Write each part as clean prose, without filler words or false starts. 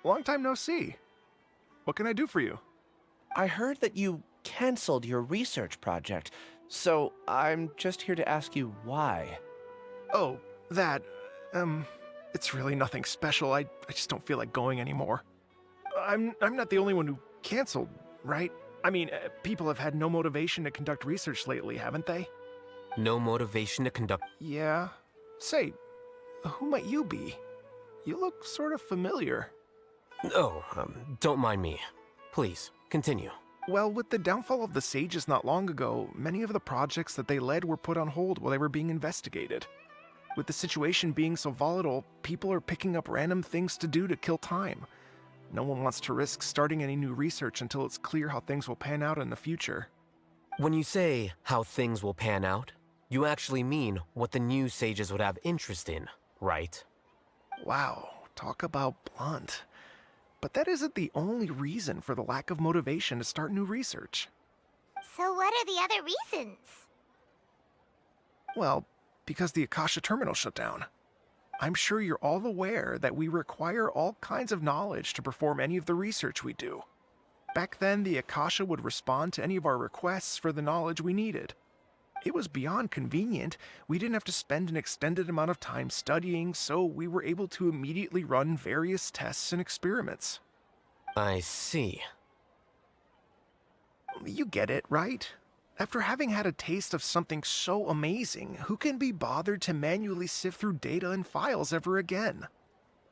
long time no see. What can I do for you? I heard that you canceled your research project, so I'm just here to ask you why. Oh, that, it's really nothing special. I just don't feel like going anymore. I'm not the only one who canceled, right? I mean, people have had no motivation to conduct research lately, haven't they? No motivation to conduct. Yeah. Say, who might you be? You look sort of familiar. Oh, don't mind me. Please, continue. Well, with the downfall of the Sages not long ago, many of the projects that they led were put on hold while they were being investigated. With the situation being so volatile, people are picking up random things to do to kill time. No one wants to risk starting any new research until it's clear how things will pan out in the future. When you say how things will pan out, you actually mean what the new sages would have interest in, right? Wow, talk about blunt. But that isn't the only reason for the lack of motivation to start new research. So what are the other reasons? Well, because the Akasha terminal shut down. I'm sure you're all aware that we require all kinds of knowledge to perform any of the research we do. Back then, the Akasha would respond to any of our requests for the knowledge we needed. It was beyond convenient. We didn't have to spend an extended amount of time studying, so we were able to immediately run various tests and experiments. I see. You get it, right? After having had a taste of something so amazing, who can be bothered to manually sift through data and files ever again?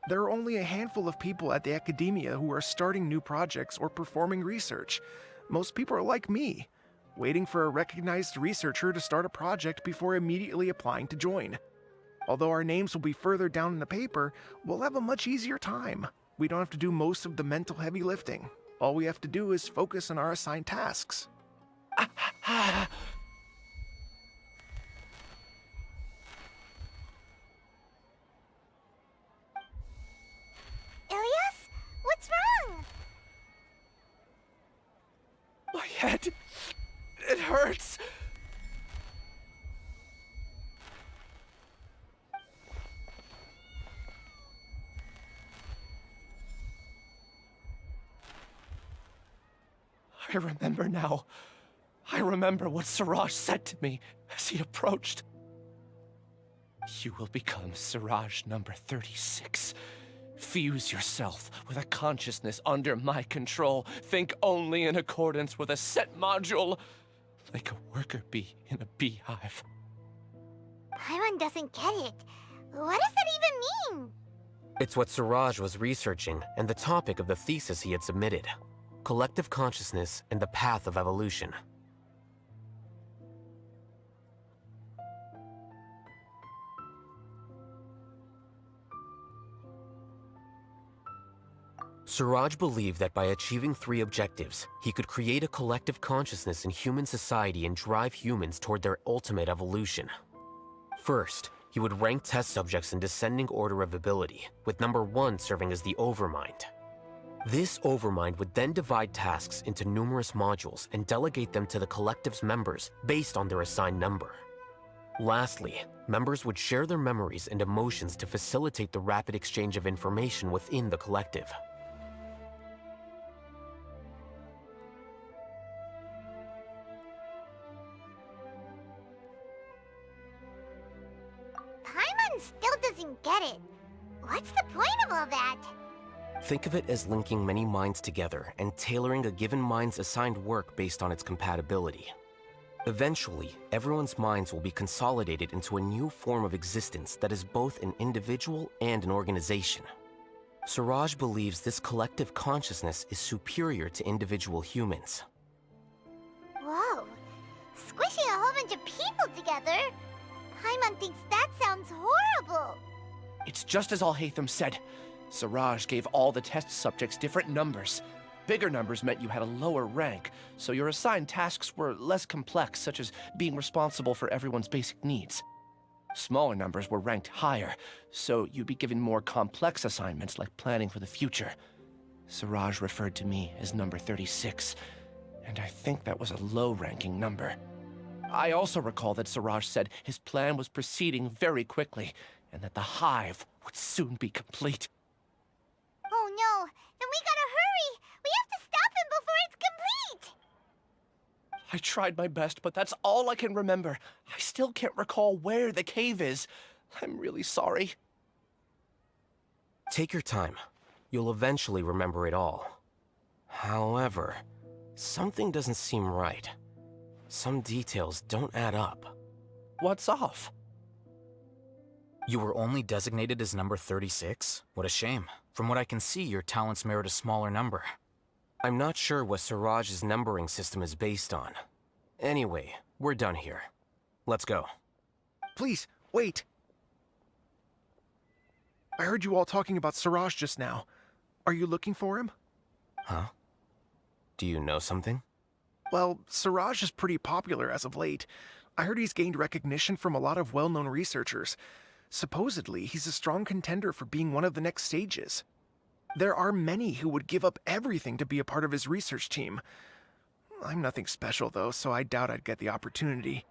There are only a handful of people at the academia who are starting new projects or performing research. Most people are like me, waiting for a recognized researcher to start a project before immediately applying to join. Although our names will be further down in the paper, we'll have a much easier time. We don't have to do most of the mental heavy lifting. All we have to do is focus on our assigned tasks. Ilias? What's wrong? My head, it hurts. I remember now. I remember what Siraj said to me as he approached. You will become Siraj number 36. Fuse yourself with a consciousness under my control. Think only in accordance with a set module, like a worker bee in a beehive. Paimon doesn't get it. What does that even mean? It's what Siraj was researching and the topic of the thesis he had submitted. Collective consciousness and the path of evolution. Siraj believed that by achieving 3 objectives, he could create a collective consciousness in human society and drive humans toward their ultimate evolution. First, he would rank test subjects in descending order of ability, with number 1 serving as the Overmind. This Overmind would then divide tasks into numerous modules and delegate them to the collective's members based on their assigned number. Lastly, members would share their memories and emotions to facilitate the rapid exchange of information within the collective. Paimon still doesn't get it. What's the point of all that? Think of it as linking many minds together and tailoring a given mind's assigned work based on its compatibility. Eventually, everyone's minds will be consolidated into a new form of existence that is both an individual and an organization. Siraj believes this collective consciousness is superior to individual humans. Whoa. Squishing a whole bunch of people together? Paimon thinks that sounds horrible. It's just as all Haitham said. Siraj gave all the test subjects different numbers. Bigger numbers meant you had a lower rank, so your assigned tasks were less complex, such as being responsible for everyone's basic needs. Smaller numbers were ranked higher, so you'd be given more complex assignments like planning for the future. Siraj referred to me as number 36, and I think that was a low-ranking number. I also recall that Siraj said his plan was proceeding very quickly, and that the hive would soon be complete. Oh no, I tried my best, but that's all I can remember. I still can't recall where the cave is. I'm really sorry. Take your time. You'll eventually remember it all. However, something doesn't seem right. Some details don't add up. What's off? You were only designated as number 36? What a shame. From what I can see, your talents merit a smaller number. I'm not sure what Siraj's numbering system is based on. Anyway, we're done here. Let's go. Please, wait. I heard you all talking about Siraj just now. Are you looking for him? Huh? Do you know something? Well, Siraj is pretty popular as of late. I heard he's gained recognition from a lot of well-known researchers. Supposedly, he's a strong contender for being one of the next sages. There are many who would give up everything to be a part of his research team. I'm nothing special, though, so I doubt I'd get the opportunity.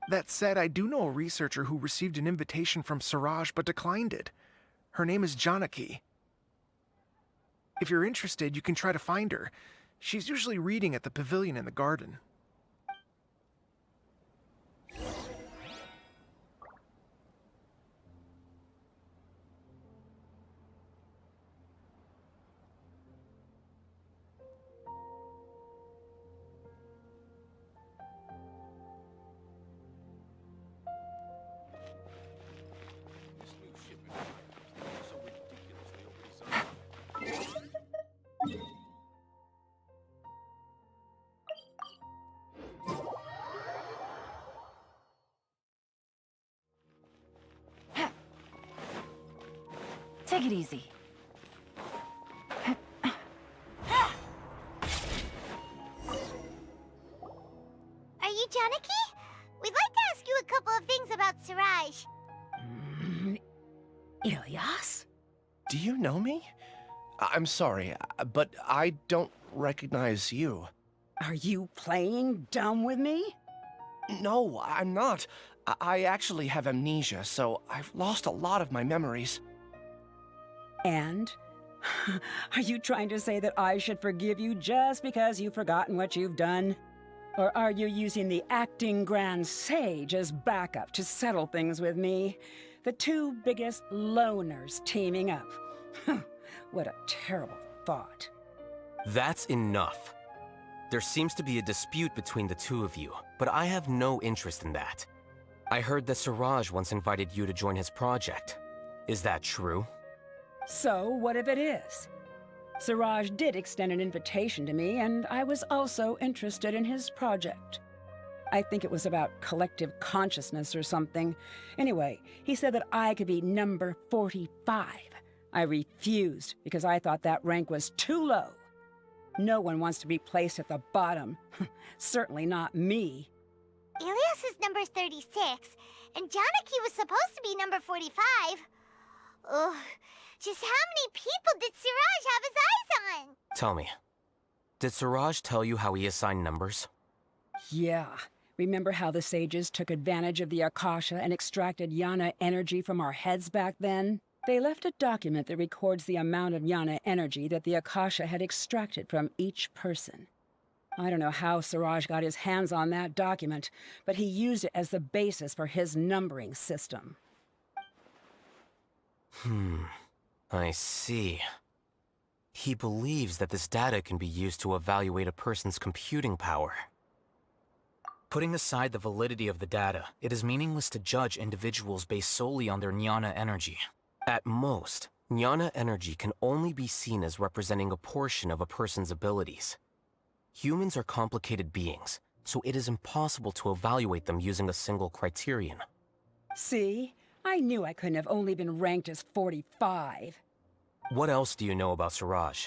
That said, I do know a researcher who received an invitation from Siraj but declined it. Her name is Janaki. If you're interested, you can try to find her. She's usually reading at the pavilion in the garden. Take it easy. Are you Janaki? We'd like to ask you a couple of things about Siraj. Ilyas? Do you know me? I'm sorry, but I don't recognize you. Are you playing dumb with me? No, I'm not. I actually have amnesia, so I've lost a lot of my memories. And? Are you trying to say that I should forgive you just because you've forgotten what you've done? Or are you using the acting grand sage as backup to settle things with me? The two biggest loners teaming up. What a terrible thought. That's enough. There seems to be a dispute between the two of you, but I have no interest in that. I heard that Siraj once invited you to join his project. Is that true? So, what if it is? Siraj did extend an invitation to me, and I was also interested in his project. I think it was about collective consciousness or something. Anyway, he said that I could be number 45. I refused because I thought that rank was too low. No one wants to be placed at the bottom. Certainly not me. Ilias is number 36, and Janaki was supposed to be number 45. Ugh, just how many people did Siraj have his eyes on? Tell me, did Siraj tell you how he assigned numbers? Yeah. Remember how the sages took advantage of the Akasha and extracted Yana energy from our heads back then? They left a document that records the amount of Yana energy that the Akasha had extracted from each person. I don't know how Siraj got his hands on that document, but he used it as the basis for his numbering system. I see. He believes that this data can be used to evaluate a person's computing power. Putting aside the validity of the data, it is meaningless to judge individuals based solely on their jnana energy. At most, jnana energy can only be seen as representing a portion of a person's abilities. Humans are complicated beings, so it is impossible to evaluate them using a single criterion. See? I knew I couldn't have only been ranked as 45. What else do you know about Siraj?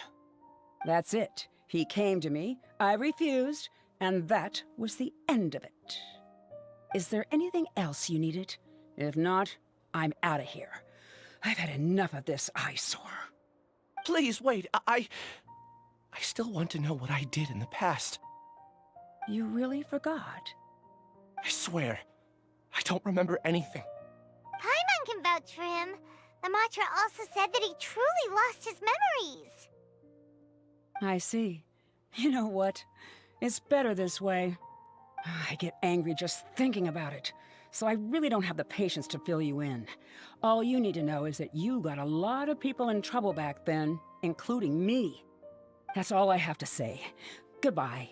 That's it. He came to me, I refused, and that was the end of it. Is there anything else you needed? If not, I'm out of here. I've had enough of this eyesore. Please, wait, I still want to know what I did in the past. You really forgot? I swear, I don't remember anything. Paimon can vouch for him. The mantra also said that he truly lost his memories. I see. You know what? It's better this way. I get angry just thinking about it, so I really don't have the patience to fill you in. All you need to know is that you got a lot of people in trouble back then, including me. That's all I have to say. Goodbye.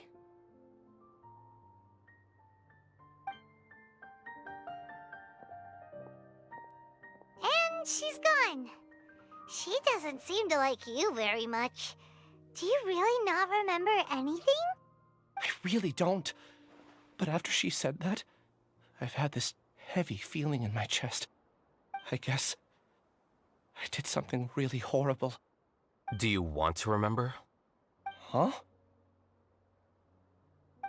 And she's gone. She doesn't seem to like you very much. Do you really not remember anything? I really don't. But after she said that, I've had this heavy feeling in my chest. I guess I did something really horrible. Do you want to remember? Huh?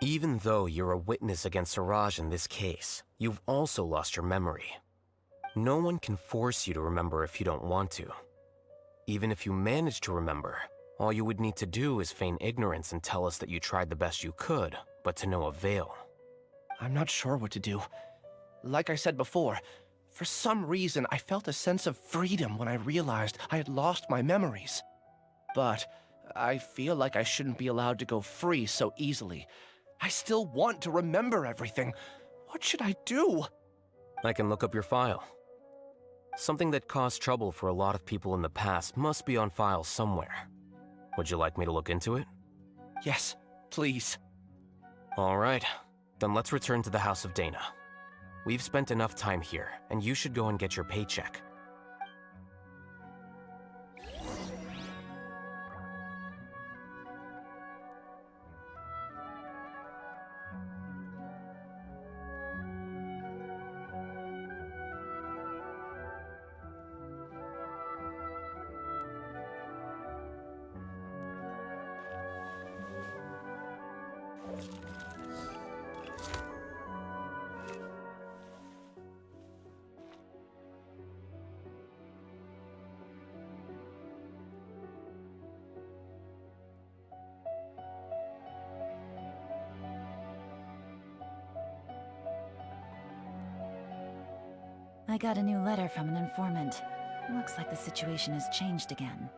Even though you're a witness against Siraj in this case, you've also lost your memory. No one can force you to remember if you don't want to. Even if you manage to remember, all you would need to do is feign ignorance and tell us that you tried the best you could, but to no avail. I'm not sure what to do. Like I said before, for some reason I felt a sense of freedom when I realized I had lost my memories. But I feel like I shouldn't be allowed to go free so easily. I still want to remember everything. What should I do? I can look up your file. Something that caused trouble for a lot of people in the past must be on file somewhere. Would you like me to look into it? Yes, please. All right. Then let's return to the House of Dana. We've spent enough time here, and you should go and get your paycheck. I got a new letter from an informant. Looks like the situation has changed again.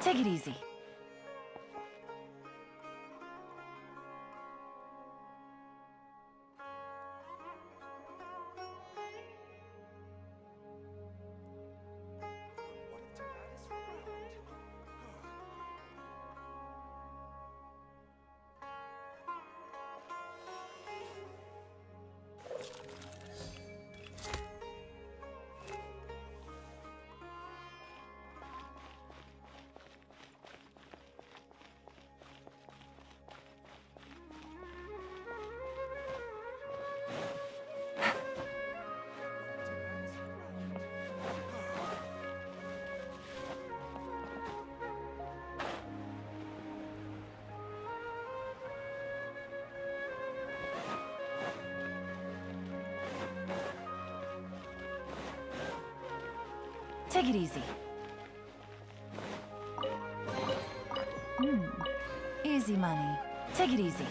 Take it easy. Take it easy. Easy money. Take it easy.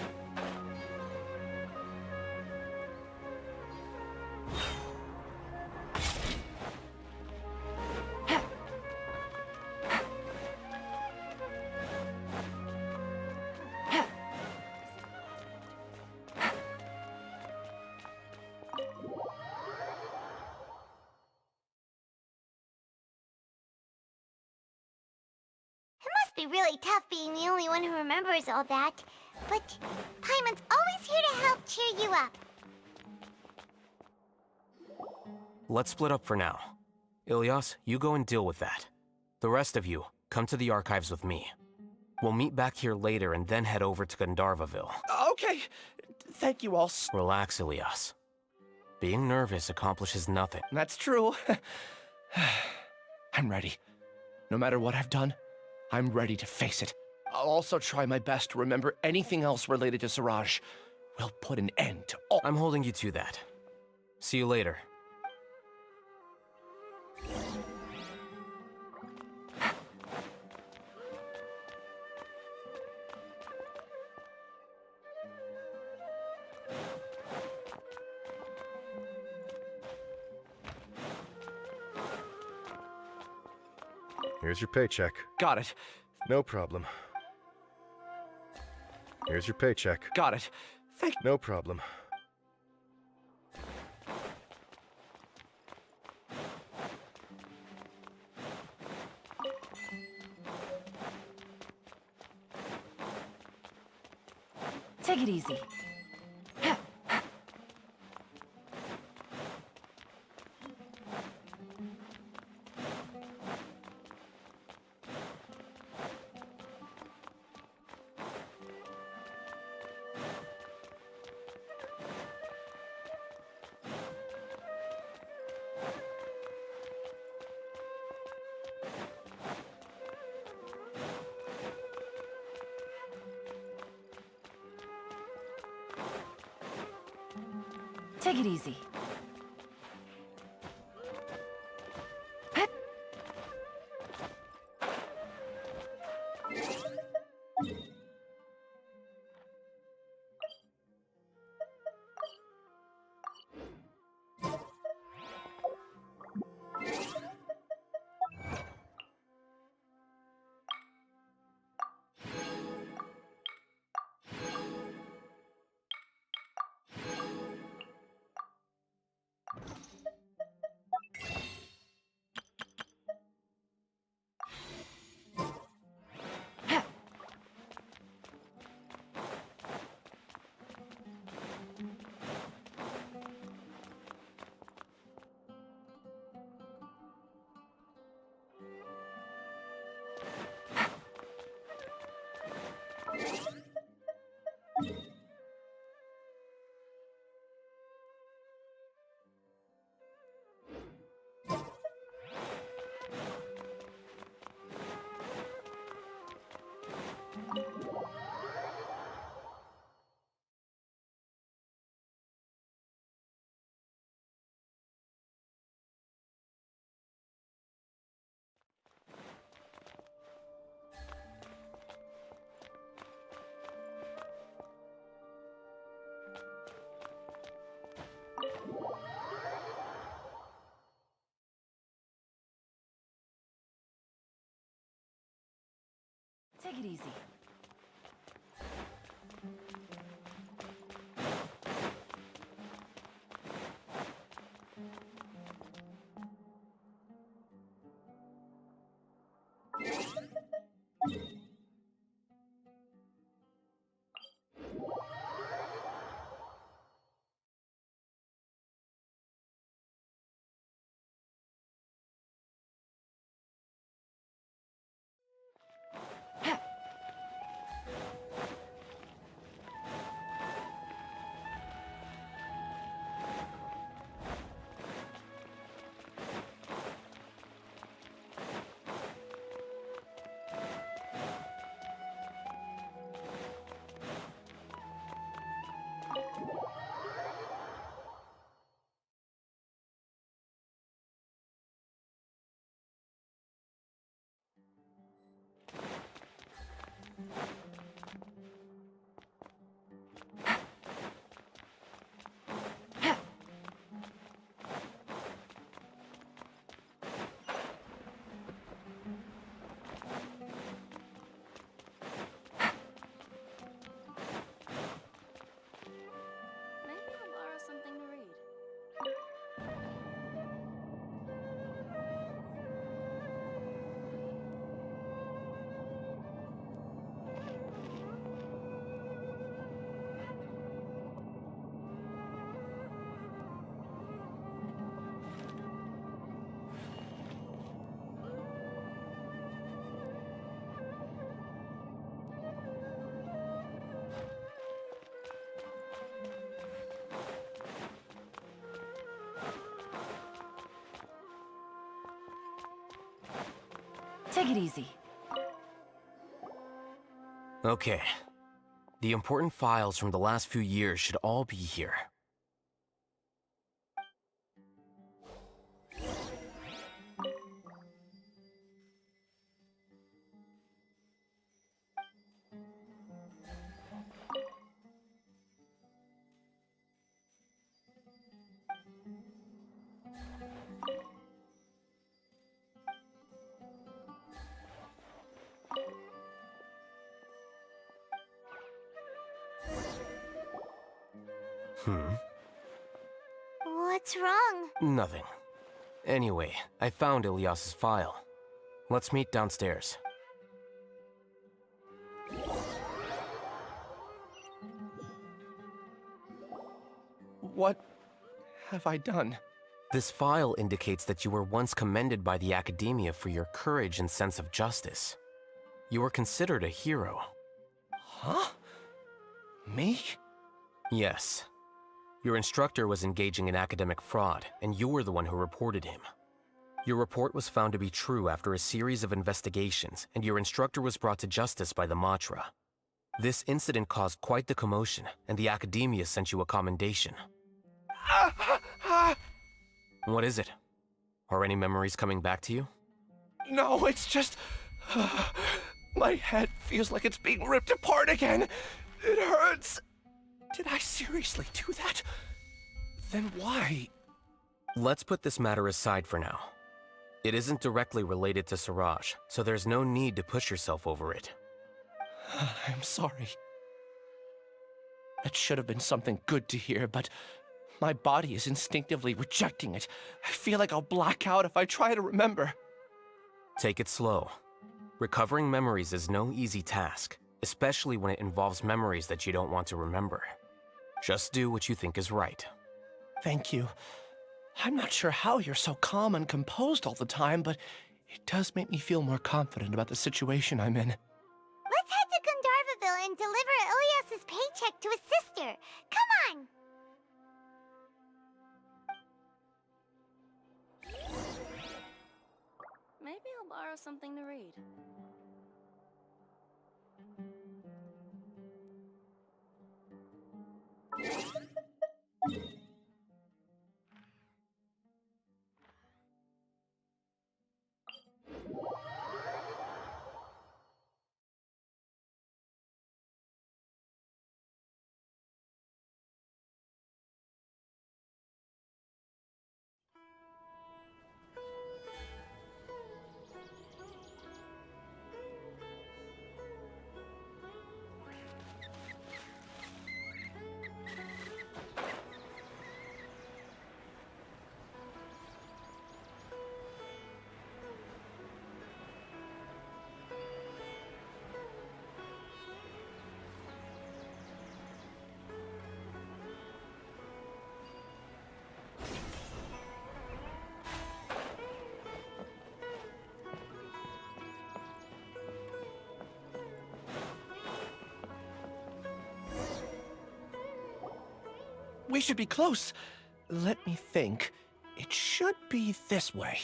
Be really tough being the only one who remembers all that. But Paimon's always here to help cheer you up. Let's split up for now. Ilyas, you go and deal with that. The rest of you, come to the archives with me. We'll meet back here later and then head over to Gandharvaville. Okay. Thank you all. Relax, Ilyas. being nervous accomplishes nothing. That's true. I'm ready. No matter what I've done, I'm ready to face it. I'll also try my best to remember anything else related to Siraj. We'll put an end to all— I'm holding you to that. See you later. Here's your paycheck. Got it. No problem. Here's your paycheck. Got it. Thank— No problem. Take it easy. Take it easy. Take it easy. Take it easy. Okay. The important files from the last few years should all be here. What's wrong? Nothing. Anyway, I found Ilyas's file. Let's meet downstairs. What have I done? This file indicates that you were once commended by the Academia for your courage and sense of justice. You were considered a hero. Huh? Me? Yes. Your instructor was engaging in academic fraud, and you were the one who reported him. Your report was found to be true after a series of investigations, and your instructor was brought to justice by the Matra. This incident caused quite the commotion, and the Academia sent you a commendation. What is it? Are any memories coming back to you? No, it's just... my head feels like it's being ripped apart again. It hurts. Did I seriously do that? Then why? Let's put this matter aside for now. It isn't directly related to Siraj, so there's no need to push yourself over it. I'm sorry. That should have been something good to hear, but my body is instinctively rejecting it. I feel like I'll black out if I try to remember. Take it slow. Recovering memories is no easy task, especially when it involves memories that you don't want to remember. Just do what you think is right. Thank you. I'm not sure how you're so calm and composed all the time, but it does make me feel more confident about the situation I'm in. Let's head to Gandharvaville and deliver Ilyas's paycheck to his sister. Come on! Maybe I'll borrow something to read. We should be close. Let me think. It should be this way.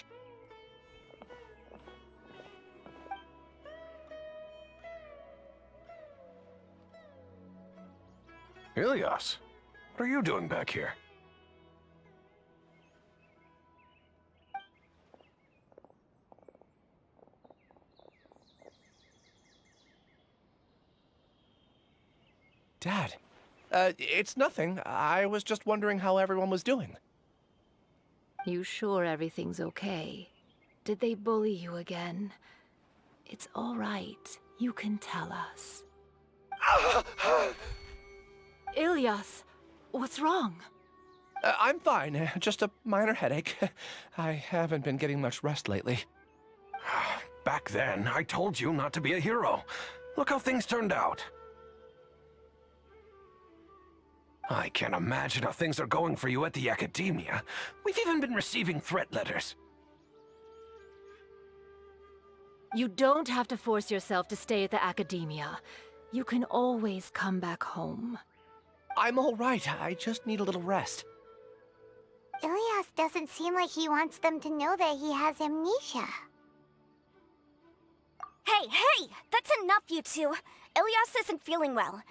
Ilyas, what are you doing back here? Dad, it's nothing. I was just wondering how everyone was doing. You sure everything's okay? Did they bully you again? It's all right. You can tell us. Ilyas, what's wrong? I'm fine. Just a minor headache. I haven't been getting much rest lately. Back then, I told you not to be a hero. Look how things turned out. I can't imagine how things are going for you at the Academia. We've even been receiving threat letters. You don't have to force yourself to stay at the Academia. You can always come back home. I'm all right. I just need a little rest. Ilyas doesn't seem like he wants them to know that he has amnesia. Hey! That's enough, you two! Ilyas isn't feeling well.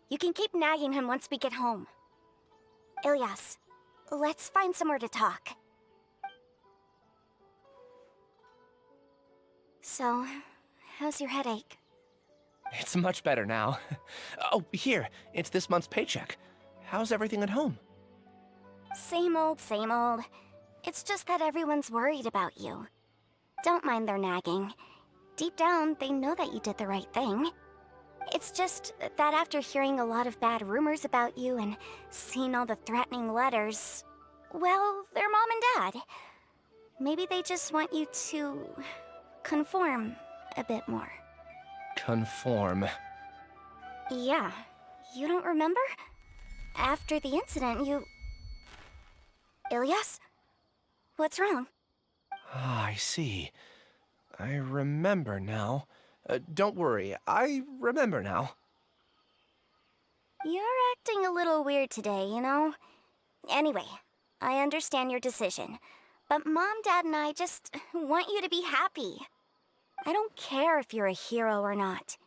You can keep nagging him once we get home. Ilyas, let's find somewhere to talk. So, how's your headache? It's much better now. Oh, here, it's this month's paycheck. How's everything at home? Same old, same old. It's just that everyone's worried about you. Don't mind their nagging. Deep down, they know that you did the right thing. It's just that after hearing a lot of bad rumors about you and seeing all the threatening letters, well, they're mom and dad. Maybe they just want you to conform a bit more. Conform. Yeah, you don't remember? After the incident, you... Ilyas? What's wrong? Ah, I see. I remember now. Don't worry, I remember now. You're acting a little weird today, you know? Anyway, I understand your decision, but Mom, Dad, and I just want you to be happy. I don't care if you're a hero or not.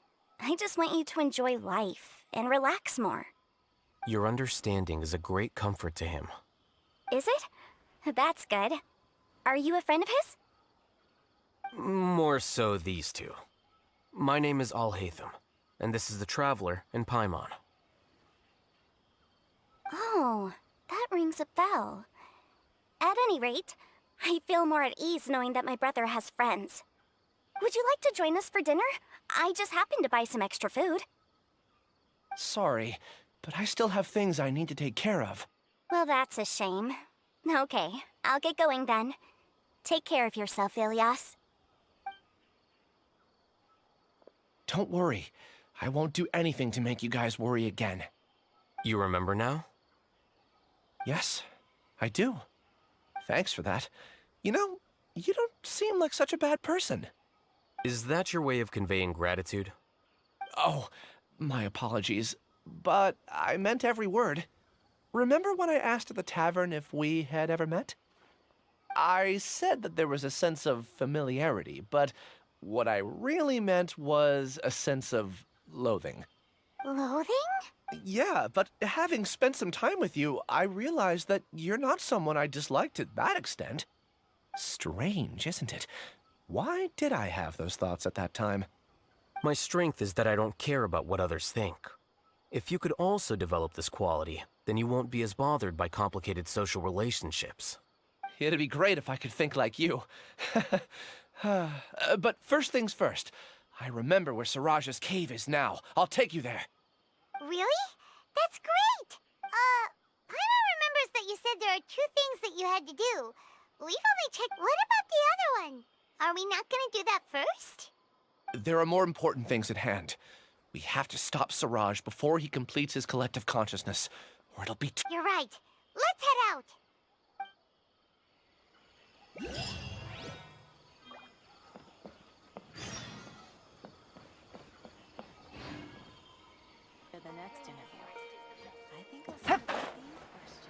I just want you to enjoy life and relax more. Your understanding is a great comfort to him. Is it? That's good. Are you a friend of his? More so these two. My name is Haitham, and this is the Traveler and Paimon. Oh, that rings a bell. At any rate, I feel more at ease knowing that my brother has friends. Would you like to join us for dinner? I just happened to buy some extra food. Sorry, but I still have things I need to take care of. Well, that's a shame. Okay, I'll get going then. Take care of yourself, Ilyas. Don't worry. I won't do anything to make you guys worry again. You remember now? Yes, I do. Thanks for that. You know, you don't seem like such a bad person. Is that your way of conveying gratitude? Oh, my apologies. But I meant every word. Remember when I asked at the tavern if we had ever met? I said that there was a sense of familiarity, but what I really meant was a sense of loathing. Loathing? Yeah, but having spent some time with you, I realized that you're not someone I dislike to that extent. Strange, isn't it? Why did I have those thoughts at that time? My strength is that I don't care about what others think. If you could also develop this quality, then you won't be as bothered by complicated social relationships. It'd be great if I could think like you. But first things first. I remember where Siraj's cave is now. I'll take you there. Really? That's great! Paimon remembers that you said there are 2 things that you had to do. We've only checked... What about the other one? Are we not gonna do that first? There are more important things at hand. We have to stop Siraj before he completes his collective consciousness, or it'll be You're right. Let's head out. For the next interview, I think I'll start with these questions.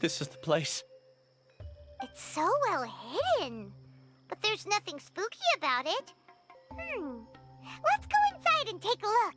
This is the place. It's so well hidden. but there's nothing spooky about it. Let's go inside and take a look.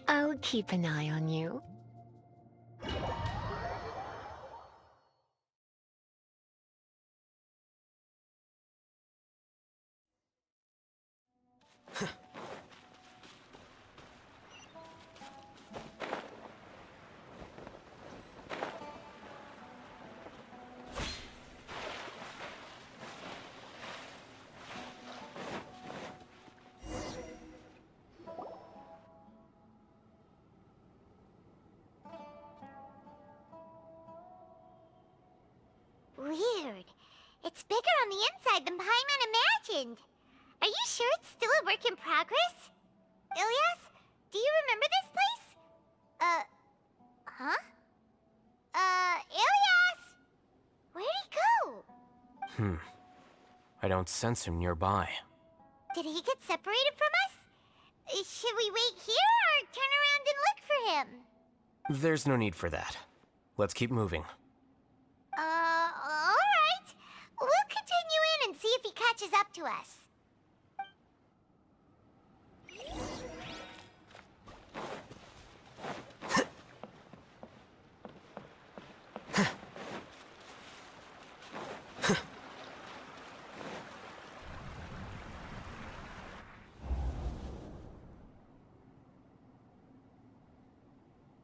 I'll keep an eye on you. Weird. It's bigger on the inside than Paimon imagined. Are you sure it's still a work in progress? Ilias, do you remember this place? Huh? Ilias! Where'd he go? I don't sense him nearby. Did he get separated from us? Should we wait here or turn around and look for him? There's no need for that. Let's keep moving. Alright. We'll continue in and see if he catches up to us.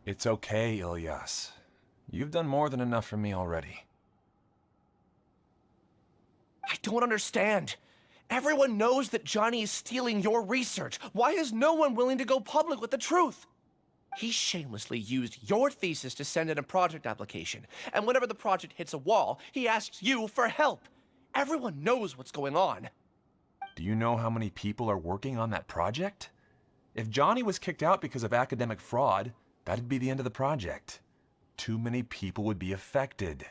It's okay, Ilias. You've done more than enough for me already. I don't understand. Everyone knows that Johnny is stealing your research. Why is no one willing to go public with the truth? He shamelessly used your thesis to send in a project application, and whenever the project hits a wall, he asks you for help. Everyone knows what's going on. Do you know how many people are working on that project? If Johnny was kicked out because of academic fraud, that'd be the end of the project. Too many people would be affected.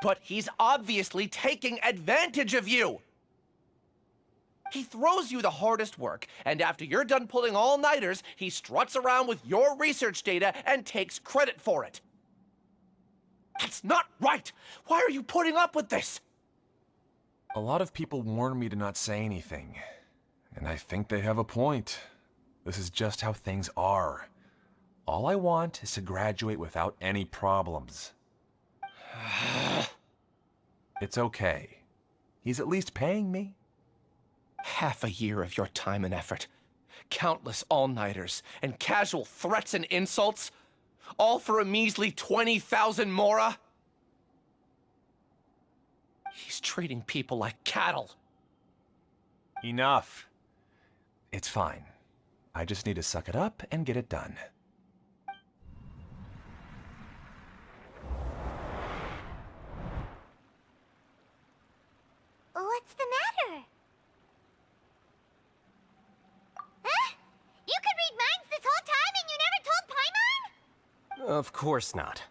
But he's obviously taking advantage of you! He throws you the hardest work, and after you're done pulling all-nighters, he struts around with your research data and takes credit for it. That's not right! Why are you putting up with this? A lot of people warn me to not say anything, and I think they have a point. This is just how things are. All I want is to graduate without any problems. It's okay. He's at least paying me. Half a year of your time and effort, countless all-nighters, and casual threats and insults, all for a measly 20,000 mora? He's treating people like cattle. Enough. It's fine. I just need to suck it up and get it done. What's the matter? Huh? You could read minds this whole time and you never told Paimon? Of course not.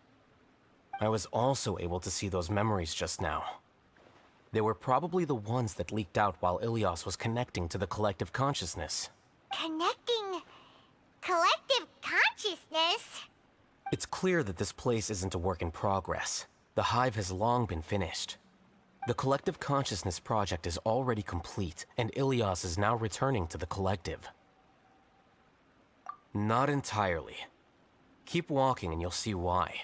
I was also able to see those memories just now. They were probably the ones that leaked out while Ilias was connecting to the collective consciousness. Connecting collective consciousness? It's clear that this place isn't a work in progress. The hive has long been finished. The collective consciousness project is already complete, and Ilias is now returning to the collective. Not entirely. Keep walking and you'll see why.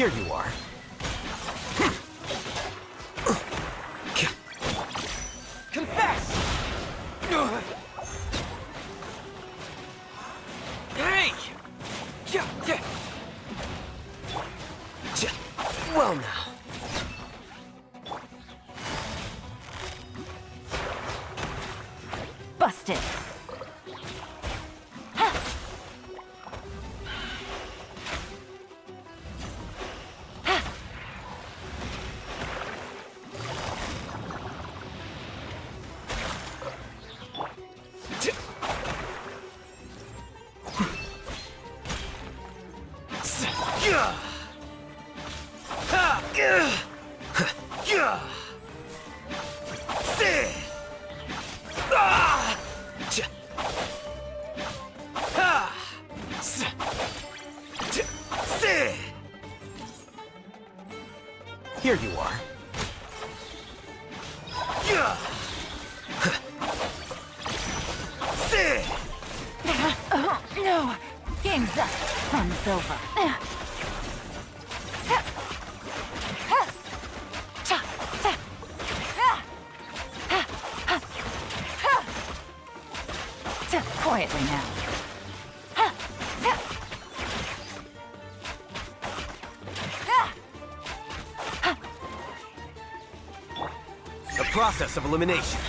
Here you are. Confess! Hey! Well now. Busted. Here you are. Oh, no. Game's up. Fun's over. Quietly now. The process of elimination.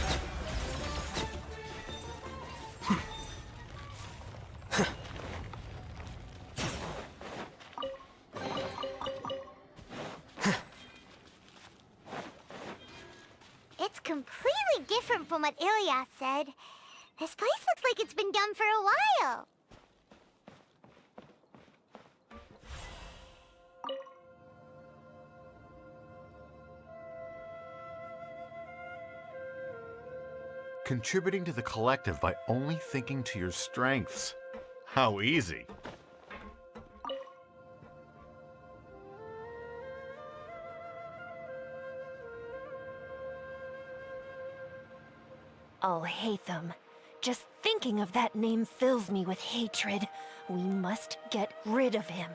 It's completely different from what Ilyas said. This place looks like it's been done for a while. Contributing to the collective by only thinking to your strengths. How easy. Oh, Haitham. Just thinking of that name fills me with hatred. We must get rid of him.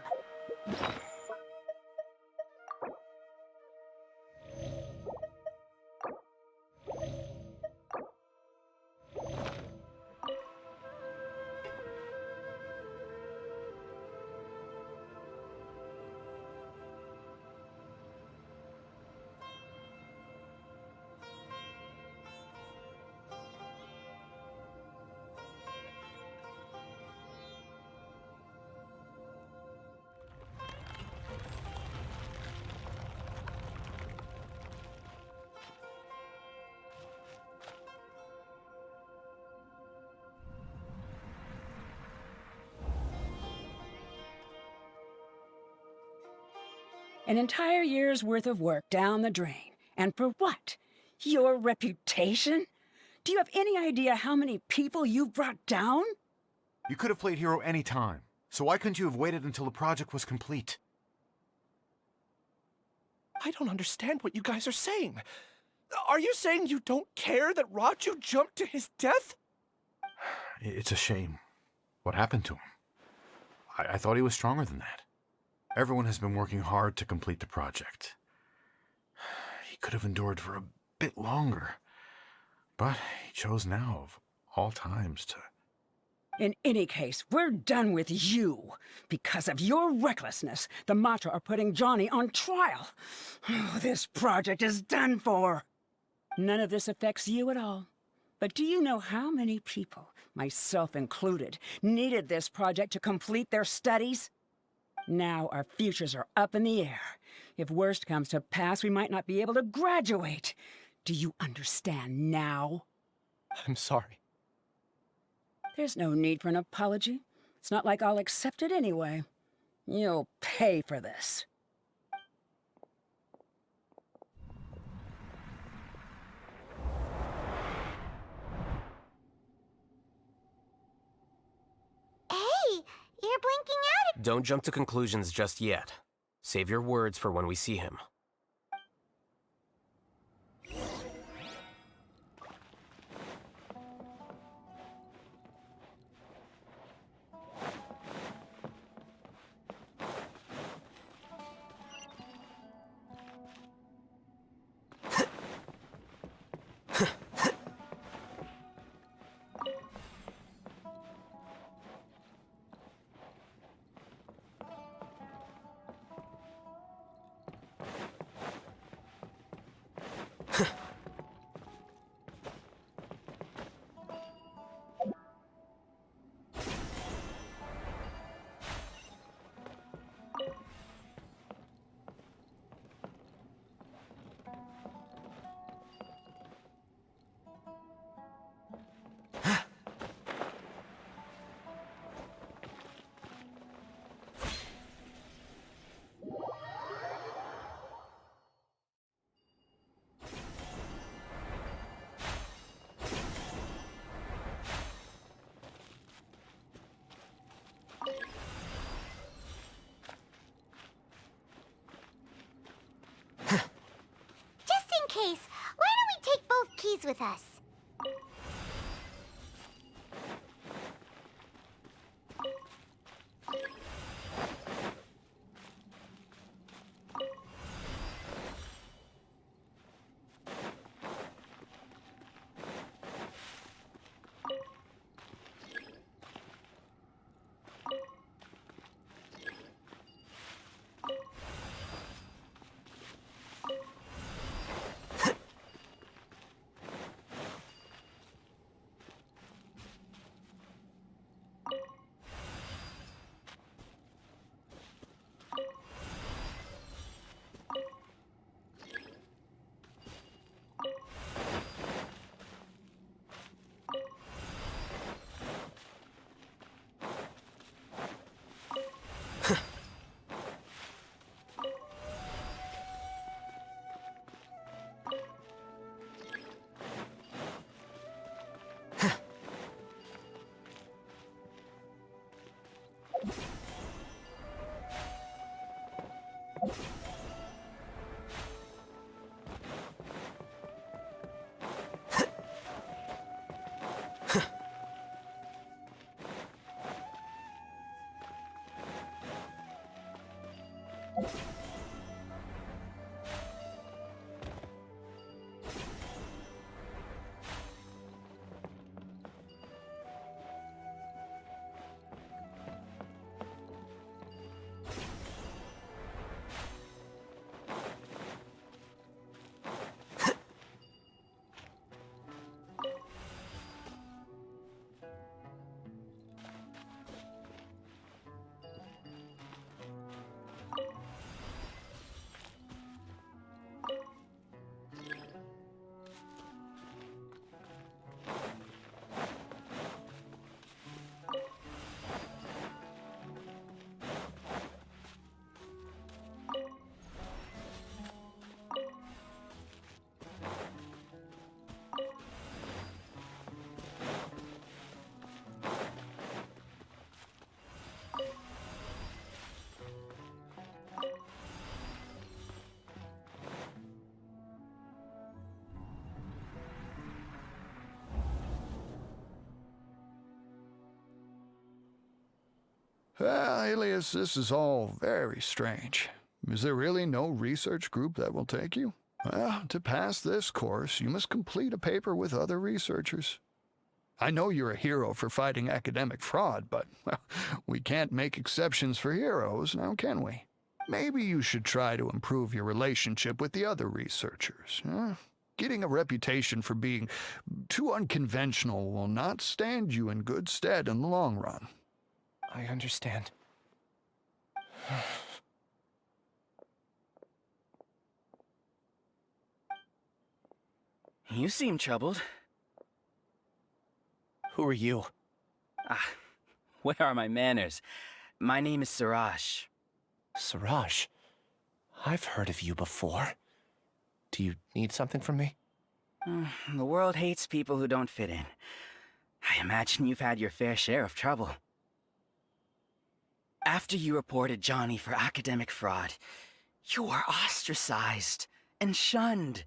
An entire year's worth of work down the drain. And for what? Your reputation? Do you have any idea how many people you've brought down? You could have played hero any time, so why couldn't you have waited until the project was complete? I don't understand what you guys are saying. Are you saying you don't care that Raju jumped to his death? It's a shame. What happened to him? I thought he was stronger than that. Everyone has been working hard to complete the project. He could have endured for a bit longer, but he chose now, of all times, to... In any case, we're done with you. Because of your recklessness, the Matra are putting Johnny on trial. This project is done for. None of this affects you at all. But do you know how many people, myself included, needed this project to complete their studies? Now our futures are up in the air. If worst comes to pass, we might not be able to graduate. Do you understand now? I'm sorry. There's no need for an apology. It's not like I'll accept it anyway. You'll pay for this. Hey, you're blinking out. Don't jump to conclusions just yet. Save your words for when we see him. with us. Alias, this is all very strange. Is there really no research group that will take you? Well, to pass this course, you must complete a paper with other researchers. I know you're a hero for fighting academic fraud, but well, we can't make exceptions for heroes, now can we? Maybe you should try to improve your relationship with the other researchers. Getting a reputation for being too unconventional will not stand you in good stead in the long run. I understand. You seem troubled. Who are you? Where are my manners? My name is Siraj. Siraj? I've heard of you before. Do you need something from me? The world hates people who don't fit in. I imagine you've had your fair share of trouble. After you reported Johnny for academic fraud, you were ostracized and shunned.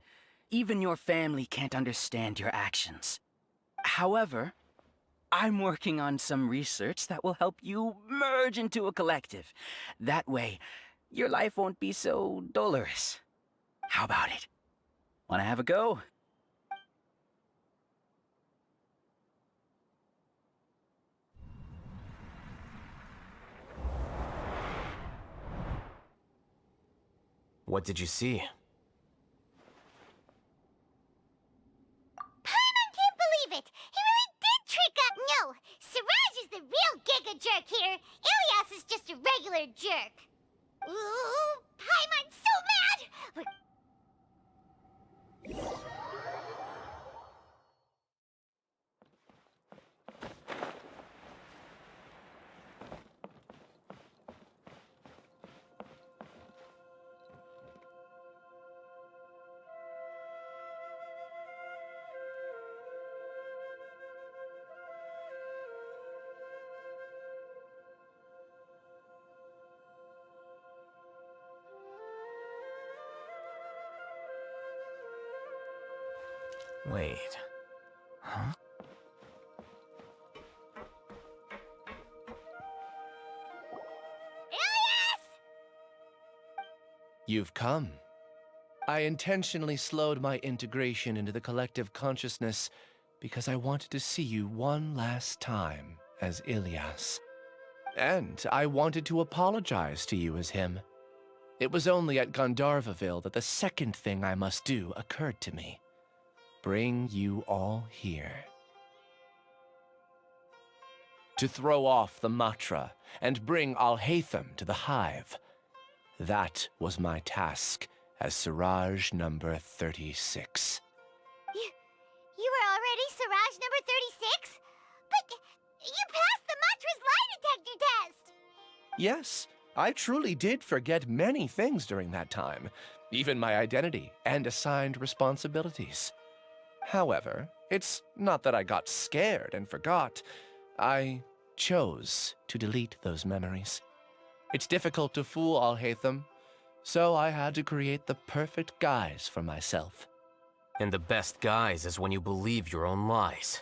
Even your family can't understand your actions. However, I'm working on some research that will help you merge into a collective. That way, your life won't be so dolorous. How about it? Wanna have a go? What did you see? Paimon can't believe it! He really did trick us! No! Siraj is the real Giga Jerk here! Ilias is just a regular jerk! Ooh! Paimon's so mad! Wait. Huh? You've come. I intentionally slowed my integration into the collective consciousness because I wanted to see you one last time as Ilias. And I wanted to apologize to you as him. It was only at Gandharvaville that the second thing I must do occurred to me. Bring you all here. To throw off the Matra and bring Haitham to the Hive. That was my task as Siraj number 36. You were already Siraj number 36? But you passed the Matra's lie detector test! Yes, I truly did forget many things during that time, even my identity and assigned responsibilities. However, it's not that I got scared and forgot. I chose to delete those memories. It's difficult to fool Haitham, so I had to create the perfect guise for myself. And the best guise is when you believe your own lies.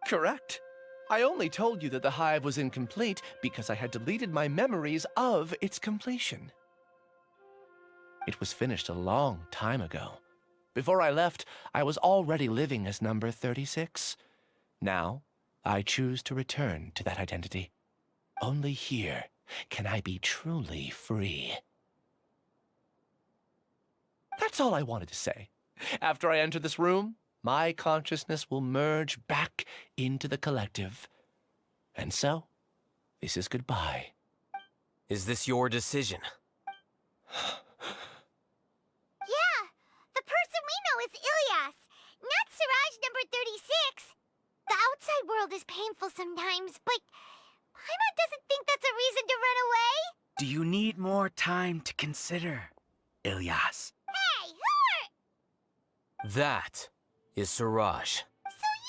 Correct. I only told you that the Hive was incomplete because I had deleted my memories of its completion. It was finished a long time ago. Before I left, I was already living as number 36. Now, I choose to return to that identity. Only here can I be truly free. That's all I wanted to say. After I enter this room, my consciousness will merge back into the collective. And so, this is goodbye. Is this your decision? Yeah, the person we know is Ilias, not Siraj number 36. The outside world is painful sometimes, but Paimon doesn't think that's a reason to run away. Do you need more time to consider, Ilias? Hey, who are... That is Siraj. So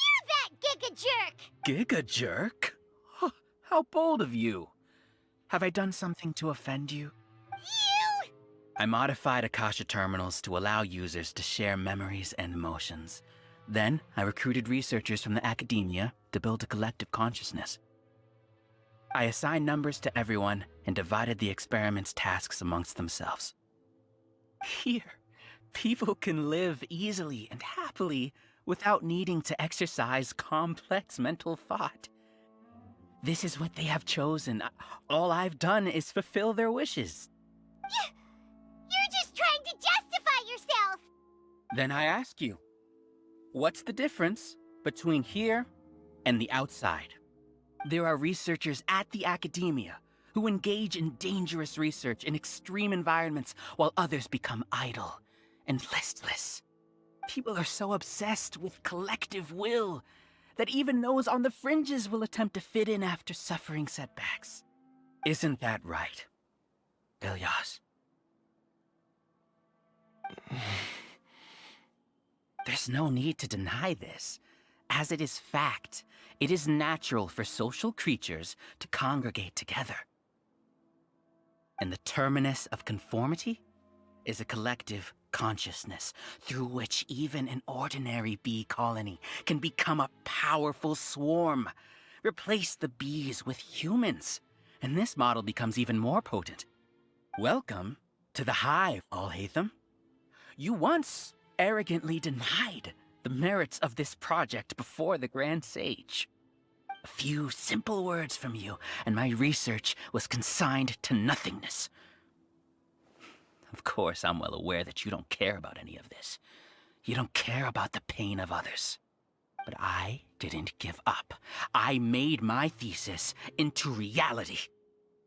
you're that giga-jerk! Giga-jerk? Huh, how bold of you. Have I done something to offend you? You! I modified Akasha terminals to allow users to share memories and emotions. Then, I recruited researchers from the academia to build a collective consciousness. I assigned numbers to everyone and divided the experiment's tasks amongst themselves. Here, people can live easily and happily without needing to exercise complex mental thought. This is what they have chosen. All I've done is fulfill their wishes. You're just trying to justify yourself! Then I ask you, what's the difference between here and the outside? There are researchers at the academia who engage in dangerous research in extreme environments while others become idle and listless. People are so obsessed with collective will that even those on the fringes will attempt to fit in after suffering setbacks. Isn't that right, Ilias? There's no need to deny this, as it is fact. It is natural for social creatures to congregate together. And the terminus of conformity is a collective consciousness through which even an ordinary bee colony can become a powerful swarm. Replace the bees with humans, and this model becomes even more potent. Welcome to the Hive, Haitham. You once arrogantly denied the merits of this project before the Grand Sage. A few simple words from you, and my research was consigned to nothingness. Of course, I'm well aware that you don't care about any of this. You don't care about the pain of others. But I didn't give up. I made my thesis into reality.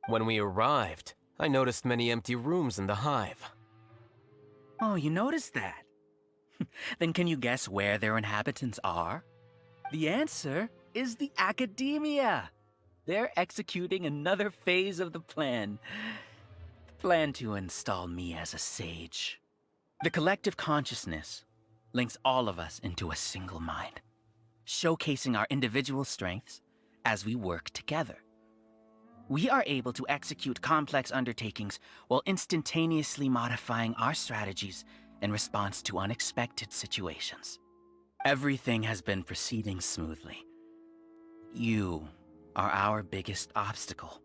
When we arrived, I noticed many empty rooms in the Hive. Oh, you noticed that? Then can you guess where their inhabitants are? The answer is the academia. They're executing another phase of the plan. The plan to install me as a sage. The collective consciousness links all of us into a single mind, showcasing our individual strengths as we work together. We are able to execute complex undertakings while instantaneously modifying our strategies in response to unexpected situations. Everything has been proceeding smoothly. You are our biggest obstacle.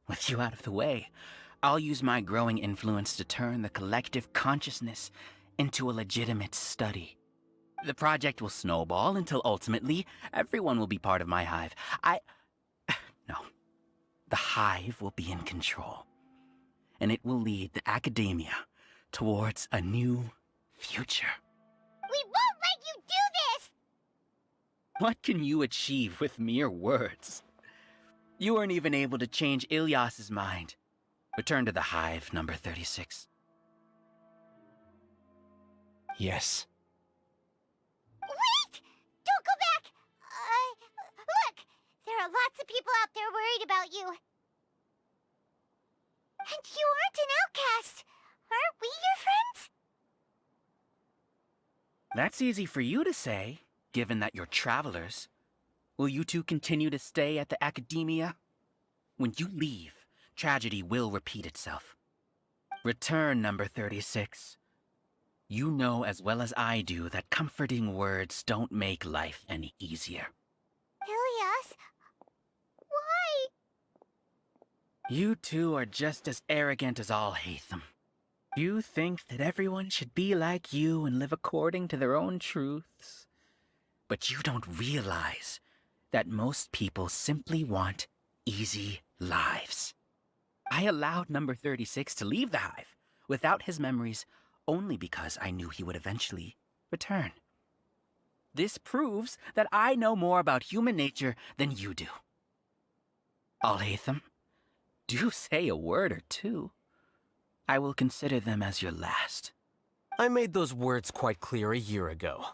With you out of the way, I'll use my growing influence to turn the collective consciousness into a legitimate study. The project will snowball until ultimately everyone will be part of my hive. No. The hive will be in control. And it will lead the academia towards a new future. We won't let you do this! What can you achieve with mere words? You weren't even able to change Ilyas's mind. Return to the hive, number 36. Yes. Wait! Don't go back! Look! There are lots of people out there worried about you. And you aren't an outcast. Aren't we your friends? That's easy for you to say, given that you're travelers. Will you two continue to stay at the academia? When you leave, tragedy will repeat itself. Return, number 36. You know as well as I do that comforting words don't make life any easier. Ilyas? Why? You two are just as arrogant as all Haitham. You think that everyone should be like you and live according to their own truths. But you don't realize that most people simply want easy lives. I allowed number 36 to leave the hive without his memories only because I knew he would eventually return. This proves that I know more about human nature than you do. Al-Haitham, do say a word or two. I will consider them as your last. I made those words quite clear a year ago.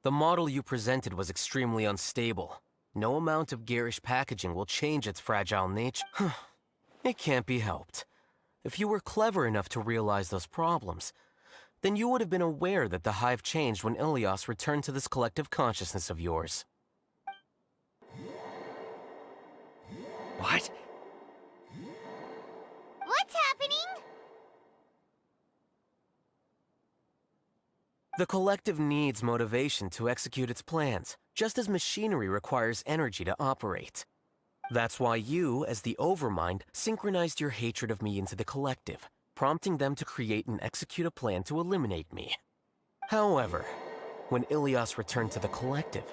The model you presented was extremely unstable. No amount of garish packaging will change its fragile nature. It can't be helped. If you were clever enough to realize those problems, then you would have been aware that the hive changed when Ilyas returned to this collective consciousness of yours. What? What's happening? The collective needs motivation to execute its plans, just as machinery requires energy to operate. That's why you, as the Overmind, synchronized your hatred of me into the collective, prompting them to create and execute a plan to eliminate me. However, when Ilyas returned to the collective,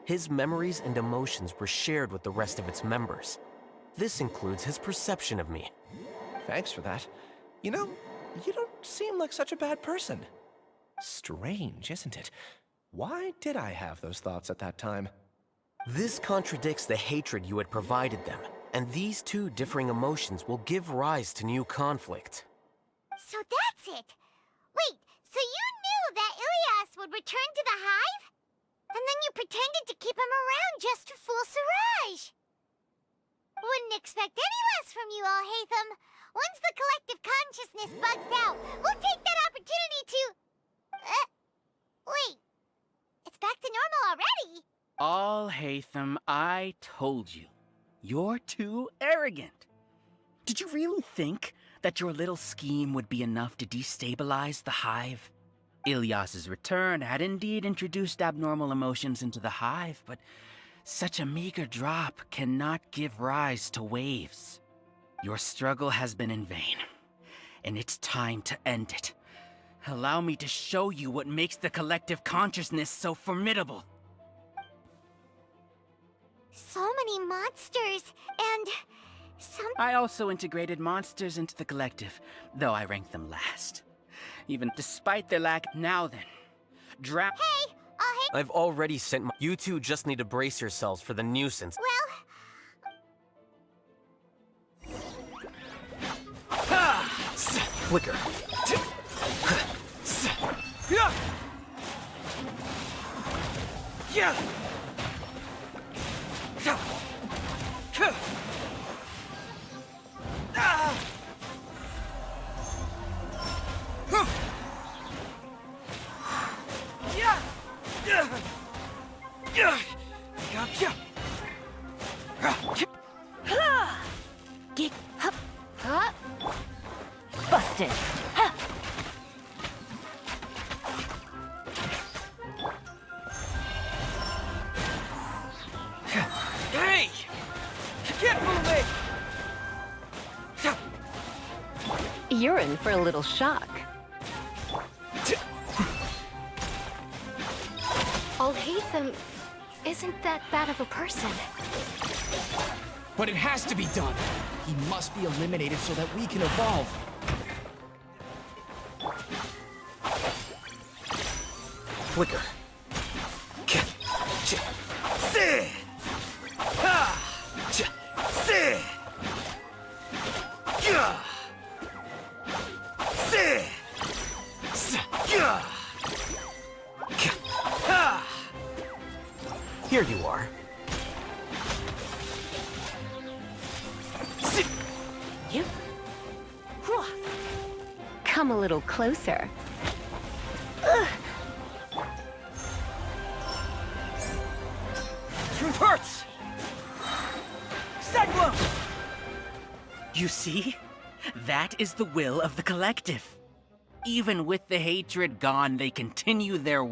his memories and emotions were shared with the rest of its members. This includes his perception of me. Thanks for that. You know, you don't seem like such a bad person. Strange, isn't it? Why did I have those thoughts at that time? This contradicts the hatred you had provided them, and these two differing emotions will give rise to new conflict. So that's it. Wait, so you knew that Ilyas would return to the hive? And then you pretended to keep him around just to fool Siraj. Wouldn't expect any less from you, Al-Haitham. Once the collective consciousness bugs out, we'll take that opportunity to... wait. It's back to normal already. Al-Haitham, I told you. You're too arrogant. Did you really think that your little scheme would be enough to destabilize the hive? Ilyas's return had indeed introduced abnormal emotions into the hive, but such a meager drop cannot give rise to waves. Your struggle has been in vain, and it's time to end it. Allow me to show you what makes the collective consciousness so formidable. So many monsters, and some... I also integrated monsters into the collective, though I ranked them last. Even despite their lack... Now then, Hey, I've already sent my... You two just need to brace yourselves for the nuisance. Flicker. Get up. Busted. Ha. can't fool me! You're in for a little shock. Old Haitham isn't that bad of a person. But it has to be done. He must be eliminated so that we can evolve. Flicker. Here you are. You? Come a little closer. Truth hurts! Cyclone! You see? That is the will of the collective. Even with the hatred gone, they continue their